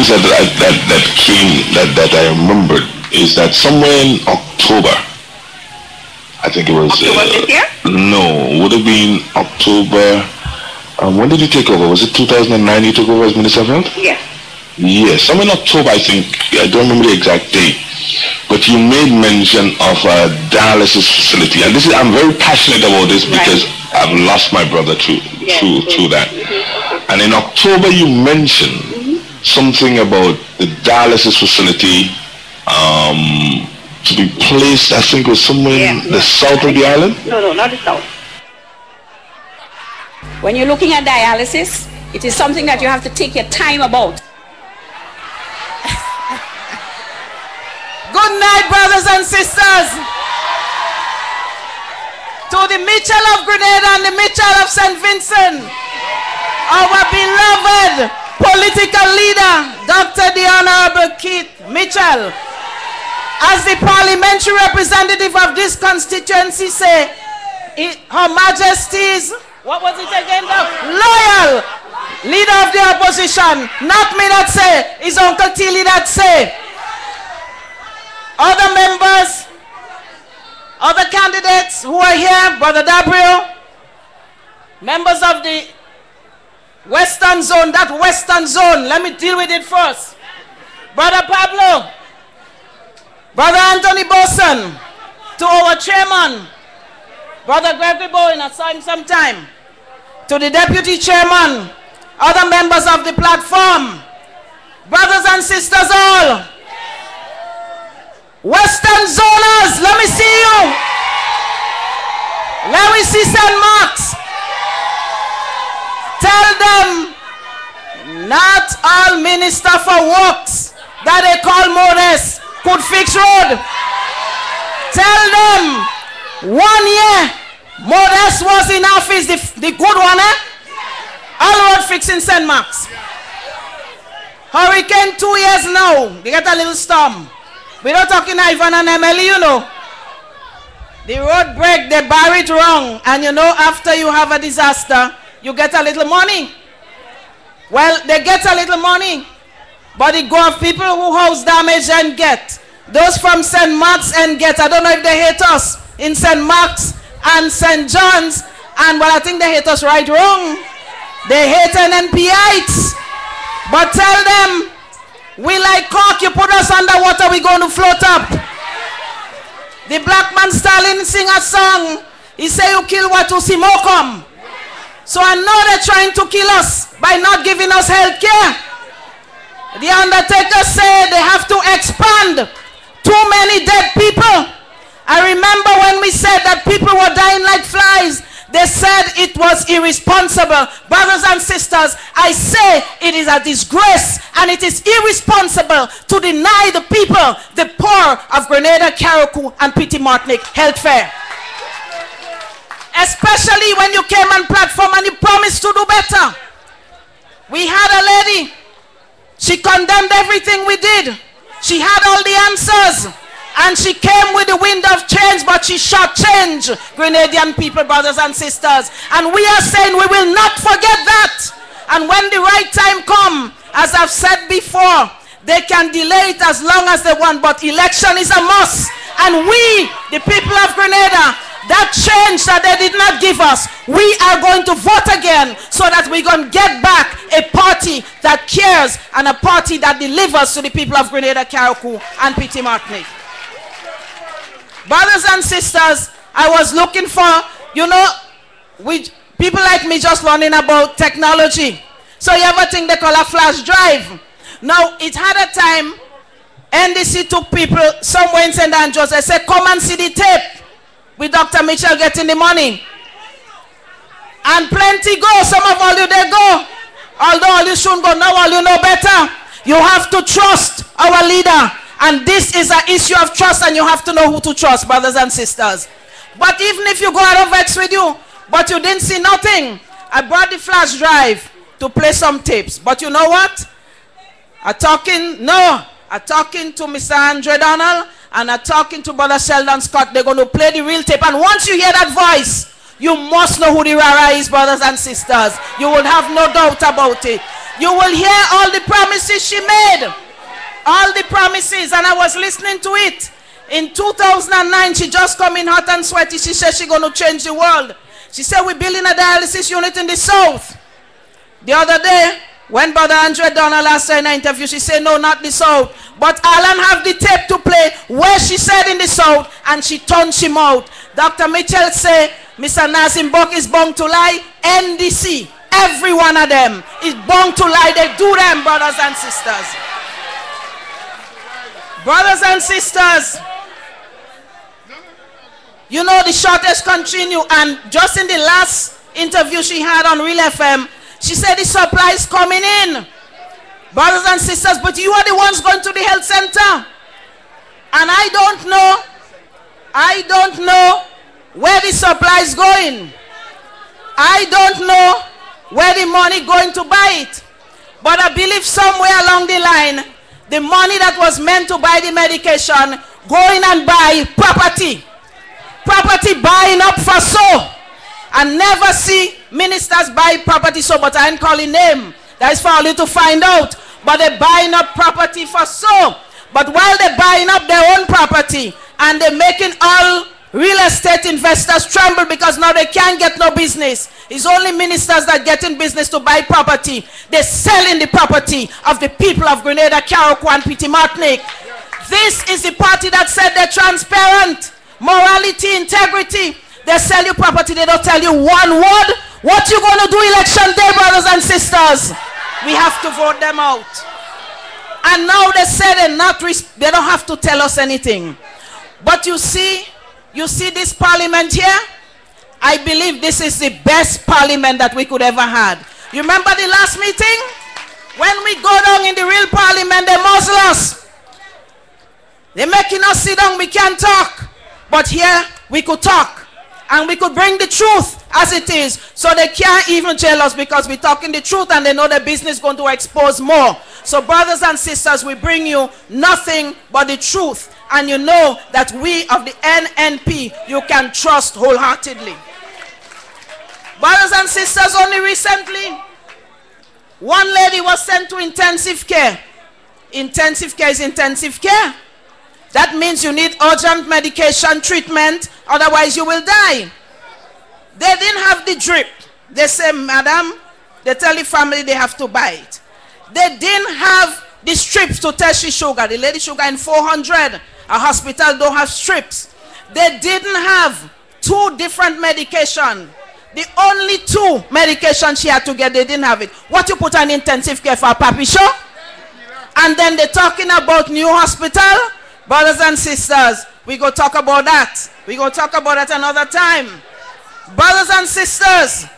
that I remembered is that somewhere in October, I think it was October this year? No, would have been October. When did you take over? Was it 2009 you took over as Minister of Health? Yes. Yes, somewhere in October, I think. I don't remember the exact date. But you made mention of a dialysis facility, and this is, I'm very passionate about this because I've lost my brother through that. And in October you mentioned something about the dialysis facility to be placed, I think it was somewhere in the south of the island? No, not the south. When you're looking at dialysis, it is something that you have to take your time about. Good night, brothers and sisters. To the Mitchell of Grenada and the Mitchell of St. Vincent, our beloved political leader, Dr. the Honorable Keith Mitchell, as the parliamentary representative of this constituency, say, Her Majesty's, what was it again, Doc? Loyal leader of the opposition. Not me that say, his Uncle Tilly that say. Other members, other candidates who are here, Brother Dabrio, members of the Western Zone, that Western Zone, let me deal with it first. Brother Pablo, Brother Anthony Boson, to our chairman, Brother Gregory Bowen, I saw him sometime, to the deputy chairman, other members of the platform, brothers and sisters all, Western Zoners, let me see you. Let me see St. Mark's. Tell them, not all minister for works that they call Modeste could fix road. Tell them, 1 year, Modeste was in office, the good one, all road fixing St. Mark's. Hurricane 2 years now, they get a little storm. We're not talking Ivan and Emily, you know. The road break, they bar it wrong. And you know, after you have a disaster, you get a little money. Well, they get a little money. But it go of people who house damage and get. Those from St. Mark's and get. I don't know if they hate us in St. Mark's and St. John's. And well, I think they hate us right wrong. They hate NNPites. But tell them, we like cork, you put us underwater, we're going to float up. The black man Stalin sing a song. He say you kill what you see more come. So I know they're trying to kill us by not giving us health care. The undertaker said they have to expand. Too many dead people. I remember when we said that people were dying like flies. They said it was irresponsible. Brothers and sisters, I say it is a disgrace and it is irresponsible to deny the people, the poor of Grenada, Carriacou and Petit Martinique health care. Especially when you came on platform and you promised to do better. We had a lady. She condemned everything we did. She had all the answers. And she came with the wind of change, but she shortchanged Grenadian people, brothers and sisters. And we are saying we will not forget that. And when the right time comes, as I've said before, they can delay it as long as they want, but election is a must. And we, the people of Grenada, that change that they did not give us, we are going to vote again so that we're going to get back a party that cares and a party that delivers to the people of Grenada, Carriacou and Petit Martinique. Brothers and sisters, I was looking for, you know, people like me just learning about technology. So you ever think they call a flash drive? Now, it had a time, NDC took people somewhere in St. Andrews. They said, come and see the tape with Dr. Mitchell getting the money. And plenty go. Some of all you, they go. Although all you shouldn't go, now all you know better. You have to trust our leader. And this is an issue of trust, and you have to know who to trust, brothers and sisters. But even if you go out of vex with you, but you didn't see nothing, I brought the flash drive to play some tapes. But you know what? I'm talking to Mr. Andre Donald, and I'm talking to Brother Sheldon Scott. They're going to play the real tape. And once you hear that voice, you must know who the Rara is, brothers and sisters. You will have no doubt about it. You will hear all the promises she made. All the promises. And I was listening to it. In 2009, she just come in hot and sweaty. She said she's going to change the world. She said we're building a dialysis unit in the South. The other day, when Brother Andre Donald asked her in an interview, she said, no, not the South. But Alan have the tape to play where she said in the South, and she turned him out. Dr. Mitchell said, Mr. Nazim Bok is bound to lie. NDC, every one of them is bound to lie. They do them, brothers and sisters. Brothers and sisters, you know the shortage continue, and just in the last interview she had on Real FM, she said the supply is coming in. Brothers and sisters, but you are the ones going to the health center. And I don't know where the supply is going. I don't know where the money going to buy it. But I believe somewhere along the line, the money that was meant to buy the medication, going and buy property. Property buying up for so. I never see ministers buy property so, but I ain't calling name. That is for you to find out. But they're buying up property for so. But while they're buying up their own property, and they're making all real estate investors tremble because now they can't get no business. It's only ministers that get in business to buy property. They're selling the property of the people of Grenada, Carriacou, and Petit Martinique. This is the party that said they're transparent. Morality, integrity. They sell you property, they don't tell you one word. What you going to do election day, brothers and sisters? We have to vote them out. And now they say they don't have to tell us anything. But you see this parliament here? I believe this is the best parliament that we could ever had. You remember the last meeting? When we go down in the real parliament, they muzzle us. They're making us sit down, we can't talk. But here, we could talk. And we could bring the truth as it is. So they can't even jail us because we're talking the truth and they know the business is going to expose more. So brothers and sisters, we bring you nothing but the truth. And you know that we of the NNP, you can trust wholeheartedly. Brothers and sisters, only recently, one lady was sent to intensive care. Intensive care is intensive care. That means you need urgent medication treatment, otherwise you will die. They didn't have the drip. They say, madam, they tell the family they have to buy it. They didn't have the strips to test the sugar. The lady sugar in 400. A hospital don't have strips. They didn't have 2 different medication. The only 2 medication she had to get, they didn't have it. What you put on intensive care for a papi show? And then they're talking about new hospital. Brothers and sisters, we go talk about that. We go talk about that another time. Brothers and sisters,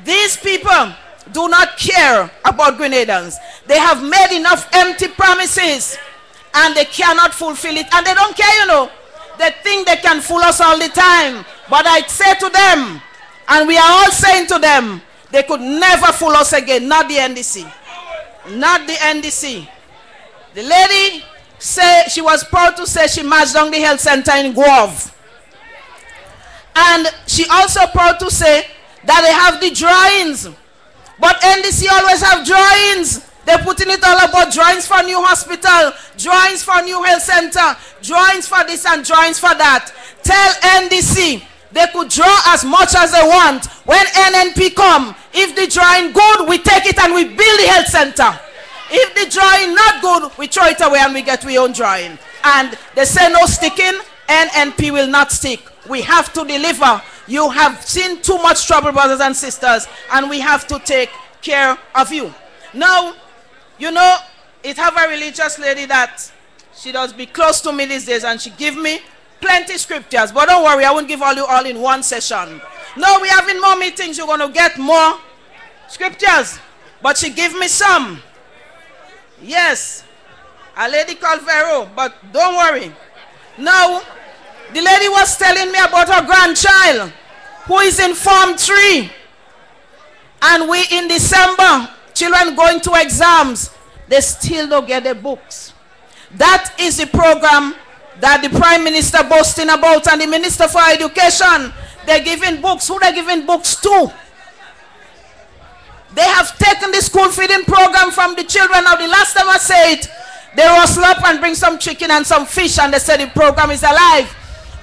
these people do not care about Grenadans. They have made enough empty promises and they cannot fulfill it. And they don't care, you know. They think they can fool us all the time. But I say to them, and we are all saying to them, they could never fool us again. Not the NDC. Not the NDC. The lady say she was proud to say she marched down the health center in Guave. And she also proud to say that they have the drawings. But NDC always have drawings. They're putting it all about drawings for new hospital, drawings for new health center, drawings for this and drawings for that. Tell NDC they could draw as much as they want. When NNP come, if the drawing good, we take it and we build the health center. If the drawing not good, we throw it away and we get our own drawing. And they say no sticking, NNP will not stick. We have to deliver. You have seen too much trouble, brothers and sisters, and we have to take care of you. Now, you know, it have a religious lady that she does be close to me these days, and she give me plenty scriptures. But don't worry, I won't give all you all in one session. No, we're having more meetings. You're going to get more scriptures. But she give me some. Yes, a lady called Vero, but don't worry. Now, the lady was telling me about her grandchild who is in Form 3. And we in December, children going to exams, they still don't get their books. That is the program that the Prime Minister boasting about and the Minister for Education. They're giving books. Who they're giving books to? They have taken the school feeding program from the children. Now, the last time I said, they rustle up and bring some chicken and some fish, and they say the program is alive.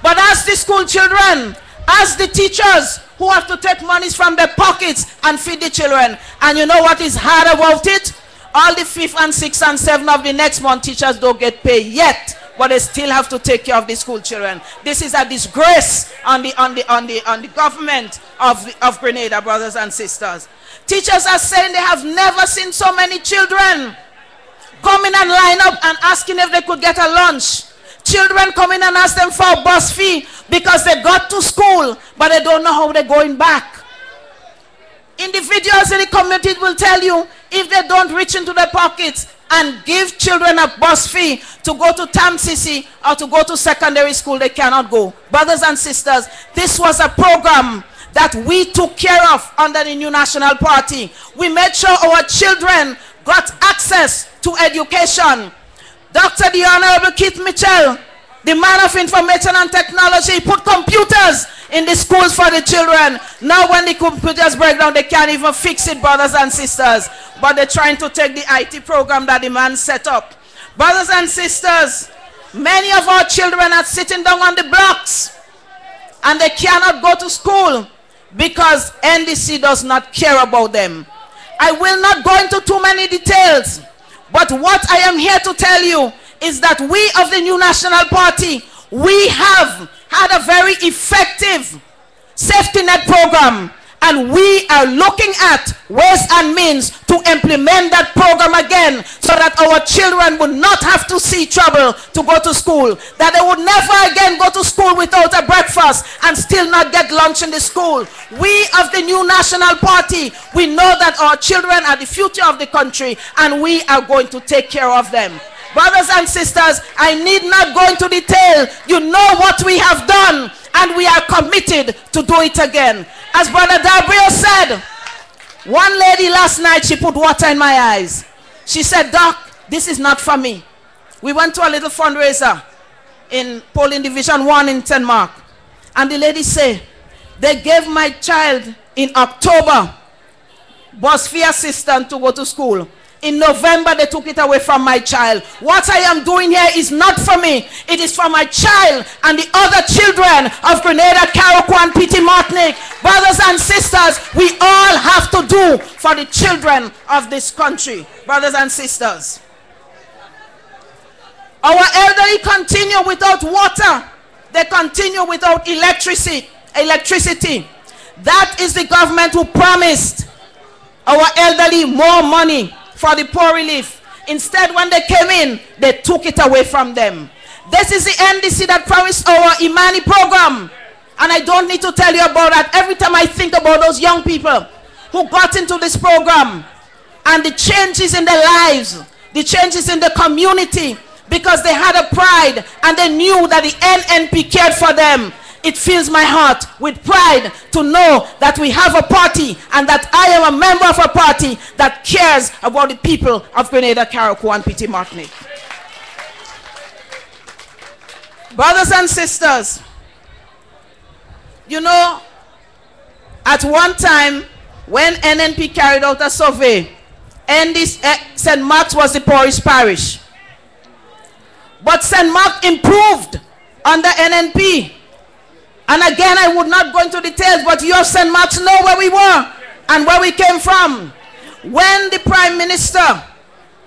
But as the school children, as the teachers who have to take monies from their pockets and feed the children, and you know what is hard about it? All the 5th and 6th and 7th of the next month, teachers don't get paid yet, but they still have to take care of the school children. This is a disgrace on the government of Grenada, brothers and sisters. Teachers are saying they have never seen so many children coming and line up and asking if they could get a lunch. Children come in and ask them for a bus fee because they got to school, but they don't know how they're going back. Individuals in the community will tell you, if they don't reach into their pockets and give children a bus fee to go to TAMCC or to go to secondary school, they cannot go. Brothers and sisters, this was a program that we took care of under the New National Party. We made sure our children got access to education. Dr. the Honorable Keith Mitchell, the man of information and technology, put computers in the schools for the children. Now when the computers break down, they can't even fix it, brothers and sisters. But they're trying to take the IT program that the man set up. Brothers and sisters, many of our children are sitting down on the blocks and they cannot go to school because NDC does not care about them. I will not go into too many details, but what I am here to tell you is that we of the New National Party, we have had a very effective safety net program, and we are looking at ways and means to implement that program again so that our children would not have to see trouble to go to school, that they would never again go to school without a breakfast and still not get lunch in the school. We of the New National Party, we know that our children are the future of the country, and we are going to take care of them. Brothers and sisters, I need not go into detail. You know what we have done, and we are committed to do it again. As Brother Dabrio said, one lady last night, she put water in my eyes. She said, Doc, this is not for me. We went to a little fundraiser in Polling Division 1 in St. Mark. And the lady said, they gave my child in October bus fee assistance to go to school. In November, they took it away from my child. What I am doing here is not for me. It is for my child and the other children of Grenada, Carriacou, and Petit Martinique. Brothers and sisters, we all have to do for the children of this country. Brothers and sisters. Our elderly continue without water. They continue without electricity. That is the government who promised our elderly more money for the poor relief. Instead, when they came in, they took it away from them. This is the NDC that promised our Imani program. And I don't need to tell you about that. Every time I think about those young people who got into this program and the changes in their lives, the changes in the community, because they had a pride and they knew that the NNP cared for them. It fills my heart with pride to know that we have a party and that I am a member of a party that cares about the people of Grenada, Carriacou, and Petit Martinique. Brothers and sisters, you know, at one time when NNP carried out a survey, St. Mark's was the poorest parish. But St. Mark improved under NNP. And again, I would not go into details, but you of St. Mark's know where we were and where we came from. When the Prime Minister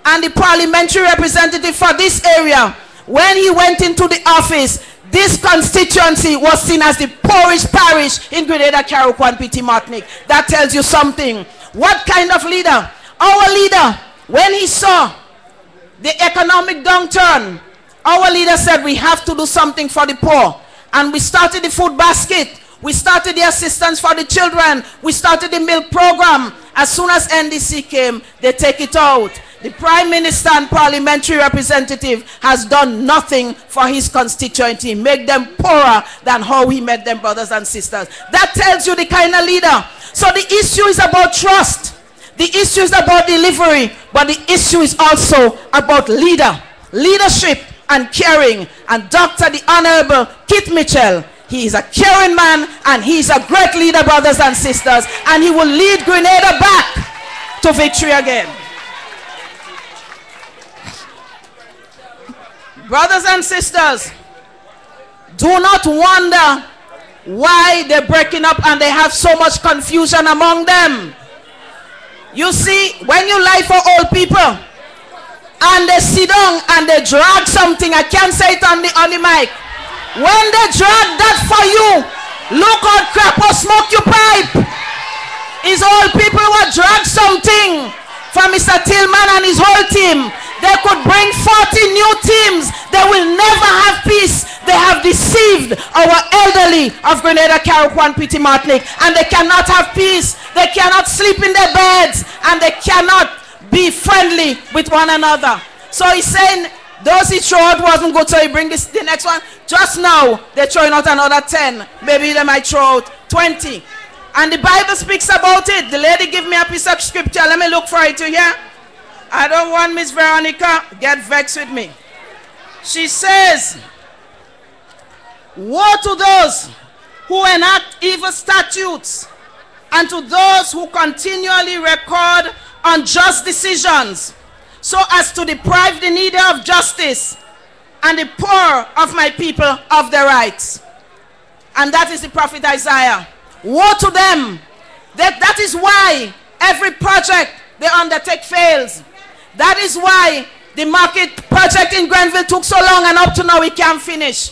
and the parliamentary representative for this area, when he went into the office, this constituency was seen as the poorest parish in Grenada, Carriacou, and Petit Martinique. That tells you something. What kind of leader? Our leader, when he saw the economic downturn, our leader said we have to do something for the poor. And we started the food basket. We started the assistance for the children. We started the milk program. As soon as NDC came, they take it out. The Prime Minister and parliamentary representative has done nothing for his constituency, make them poorer than how he made them, brothers and sisters. That tells you the kind of leader. So the issue is about trust. The issue is about delivery. But the issue is also about leadership, and caring. And Dr. the Honorable Keith Mitchell, he is a caring man and he is a great leader, brothers and sisters, and he will lead Grenada back to victory again. Brothers and sisters, do not wonder why they're breaking up and they have so much confusion among them. You see, when you lie for old people and they sit down and they drag something, I can't say it on the mic. When they drag that for you, look out, crap or smoke your pipe. It's old people who drag something for Mr. Tillman and his whole team. They could bring 40 new teams. They will never have peace. They have deceived our elderly of Grenada, Carriacou, Petite Martinique, and they cannot have peace. They cannot sleep in their beds, and they cannot be friendly with one another. So he's saying those he threw out wasn't good, so he bring the next one. Just now, they're throwing out another 10. Maybe they might throw out 20. And the Bible speaks about it. The lady give me a piece of scripture. Let me look for it to hear. I don't want Miss Veronica get vexed with me. She says, woe to those who enact evil statutes and to those who continually record unjust decisions so as to deprive the needy of justice and the poor of my people of their rights. And that is the prophet Isaiah. Woe to them. That is why every project they undertake fails. That is why the market project in Grenville took so long and up to now we can't finish.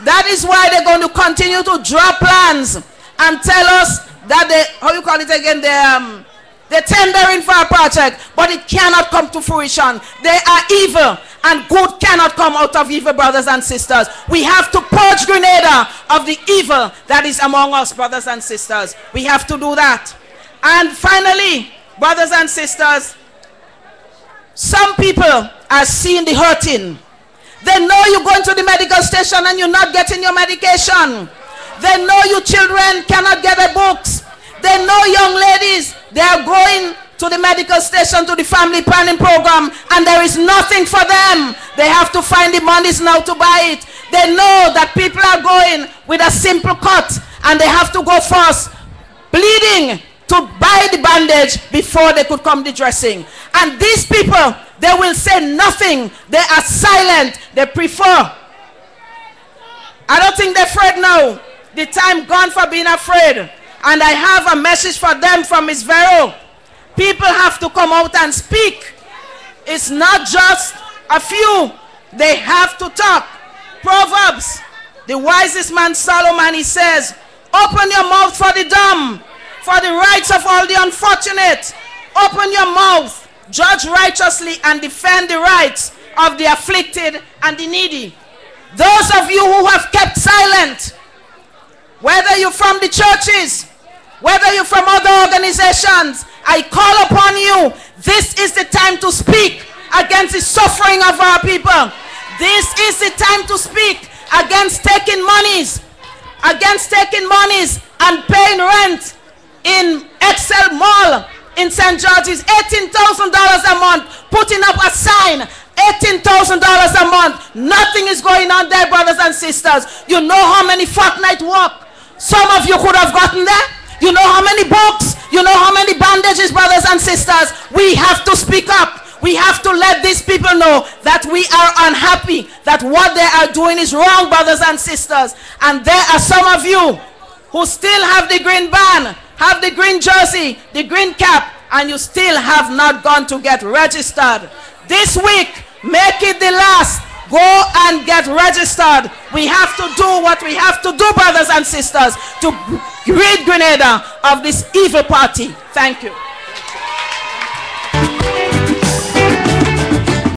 That is why they're going to continue to draw plans and tell us that they, how you call it again, they're tendering for a project, but it cannot come to fruition. They are evil, and good cannot come out of evil, brothers and sisters. We have to purge Grenada of the evil that is among us, brothers and sisters. We have to do that. And finally, brothers and sisters, some people are seeing the hurting. They know you're going to the medical station and you're not getting your medication. They know you children cannot get their books. They know young ladies, they are going to the medical station, to the family planning program, and there is nothing for them. They have to find the monies now to buy it. They know that people are going with a simple cut and they have to go first, bleeding, to buy the bandage before they could come the dressing. And these people, they will say nothing. They are silent. They prefer. I don't think they're afraid now. The time gone for being afraid. And I have a message for them from Miss Vero. People have to come out and speak. It's not just a few. They have to talk. Proverbs, the wisest man Solomon, he says, open your mouth for the dumb, for the rights of all the unfortunate. Open your mouth, judge righteously, and defend the rights of the afflicted and the needy. Those of you who have kept silent, whether you're from the churches, whether you're from other organizations, I call upon you. This is the time to speak against the suffering of our people. This is the time to speak against taking monies and paying rent in Excel Mall in St. George's, $18,000 a month, putting up a sign, $18,000 a month. Nothing is going on there, brothers and sisters. You know how many fortnight work some of you could have gotten there? You know how many books? You know how many bandages, brothers and sisters? We have to speak up. We have to let these people know that we are unhappy, that what they are doing is wrong, brothers and sisters. And there are some of you who still have the green band, have the green jersey, the green cap, and you still have not gone to get registered. This week, make it the last. Go and get registered. We have to do what we have to do, brothers and sisters, to rid Grenada of this evil party. Thank you.